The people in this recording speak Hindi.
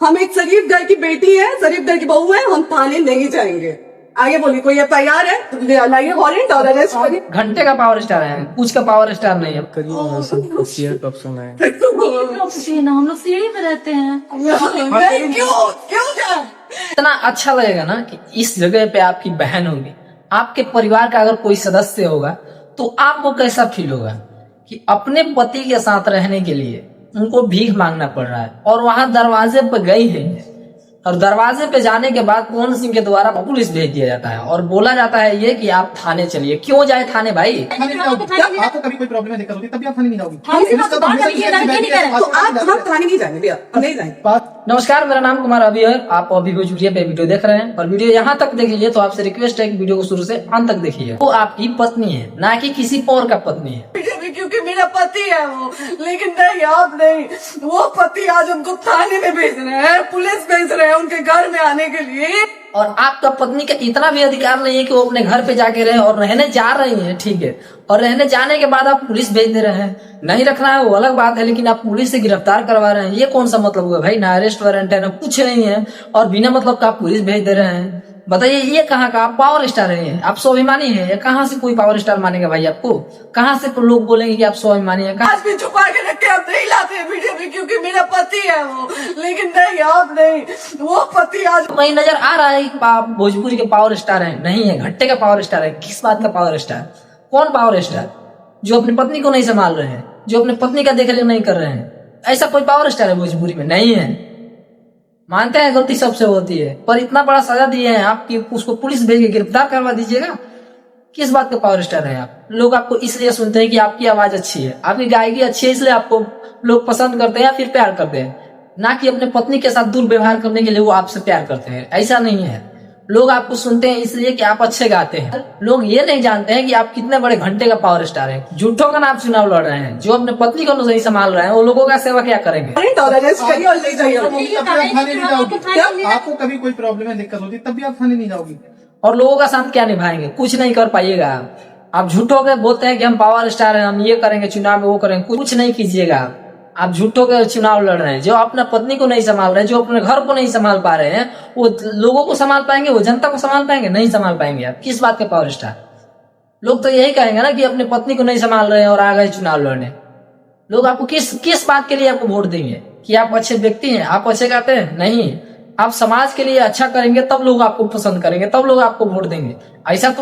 हम एक शरीफ घर की बेटी है, शरीफ घर की बहू है, हम थाने नहीं जाएंगे। आगे बोलिए, कोई तैयार है? लाइए वारंट और अरेस्ट करिए। घंटे का पावर स्टार है, कुछ का पावर स्टार नहीं है। हम लोग सीढ़ी पे रहते हैं। नहीं, क्यों क्या? इतना अच्छा लगेगा ना कि इस जगह पे आपकी बहन होगी, आपके परिवार का अगर कोई सदस्य होगा तो आपको कैसा फील होगा कि अपने पति के साथ रहने के लिए उनको भीख मांगना पड़ रहा है और वहां दरवाजे पे गई है और दरवाजे पे जाने के बाद पवन सिंह के द्वारा पुलिस भेज दिया जाता है और बोला जाता है ये कि आप थाने चलिए। क्यों जाए थाने भाई? आपको कभी कोई प्रॉब्लम है, दिक्कत होती है तभी आप थाने नहीं जाओगी। तो आप थाने नहीं जाएंगे भैया, हम नहीं जाएंगे। नमस्कार, मेरा नाम कुमार अभी है। आप अभी भोजपुरिया पे वीडियो देख रहे हैं और वीडियो यहाँ तक देखिए तो आपसे रिक्वेस्ट है कि वीडियो को शुरू से अंत तक देखिए। वो आपकी पत्नी है, ना कि किसी और का पत्नी है। क्योंकि मेरा पति है वो, लेकिन नहीं, आप नहीं। वो पति आज हमको थाने में भेज रहे हैं, पुलिस भेज रहे हैं उनके घर में आने के लिए। और आपका पत्नी का इतना भी अधिकार नहीं है कि वो अपने घर पे जाके रहे और रहने जा रही है, ठीक है, और रहने जाने के बाद आप पुलिस भेज दे रहे हैं। नहीं रखना है वो अलग बात है, लेकिन आप पुलिस से गिरफ्तार करवा रहे हैं, ये कौन सा मतलब हुआ भाई? ना अरेस्ट वारंट है, ना कुछ नहीं है, और बिना मतलब का आप पुलिस भेज दे रहे हैं। बताइए ये कहाँ का आप पावर स्टार है? आप स्वाभिमानी है? कहाँ से कोई पावर स्टार मानेगा भाई आपको? कहाँ से लोग बोलेंगे कि आप स्वाभिमानी है? आज भी छुपा के रख के आप नहीं लाते हैं वीडियो में, क्योंकि मेरा पति है वो, लेकिन नहीं, आप नहीं। वो पति आज कहीं नजर आ रहा है कि आप भोजपुरी के पावर स्टार है? नहीं है, घट्टे का पावर स्टार है। किस बात का पावर स्टार? कौन पावर स्टार? जो अपनी पत्नी को नहीं संभाल रहे हैं, जो अपनी पत्नी का देख रेख नहीं कर रहे हैं, ऐसा कोई पावर स्टार है भोजपुरी में? नहीं है। मानते हैं गलती सबसे होती है, पर इतना बड़ा सजा दिए हैं आप कि उसको पुलिस भेज के गिरफ्तार करवा दीजिएगा। किस बात का पावर स्टार है आप? लोग आपको इसलिए सुनते हैं कि आपकी आवाज अच्छी है, आपकी गायकी अच्छी है, इसलिए आपको लोग पसंद करते हैं या फिर प्यार करते हैं, ना कि अपने पत्नी के साथ दुर्व्यवहार करने के लिए वो आपसे प्यार करते हैं। ऐसा नहीं है। लोग आपको सुनते हैं इसलिए कि आप अच्छे गाते हैं। लोग ये नहीं जानते हैं कि आप कितने बड़े घंटे का पावर स्टार हैं। झूठों का नाम चुनाव लड़ रहे हैं। जो अपने पत्नी को नहीं संभाल रहे हैं वो लोगों का सेवा क्या करेंगे? वारंट और अरेस्ट करिए और ले जाइए। आपको कभी कोई प्रॉब्लम है, दिक्कत होती है तभी आप थाने नहीं जाओगी। और लोगों का साथ क्या निभाएंगे? कुछ नहीं कर पाइएगा। आप झूठों के बोलते हैं कि हम पावर स्टार हैं, हम ये करेंगे, चुनाव में वो करेंगे, कुछ नहीं कीजिएगा। आप झूठों के चुनाव लड़ रहे हैं। जो अपना पत्नी को नहीं संभाल रहे हैं, जो अपने घर को नहीं संभाल पा रहे हैं, वो लोगों को संभाल पाएंगे? वो जनता को संभाल पाएंगे? नहीं संभाल पाएंगे। आप किस बात के पावर स्टार? लोग तो यही कहेंगे ना कि अपनी पत्नी को नहीं संभाल रहे हैं और आ गए चुनाव लड़ने। लोग आपको किस बात के लिए आपको वोट देंगे? कि आप अच्छे व्यक्ति हैं, आप अच्छे गाते हैं? नहीं, आप समाज के लिए अच्छा करेंगे तब लोग आपको पसंद करेंगे, तब लोग आपको वोट देंगे। ऐसा तो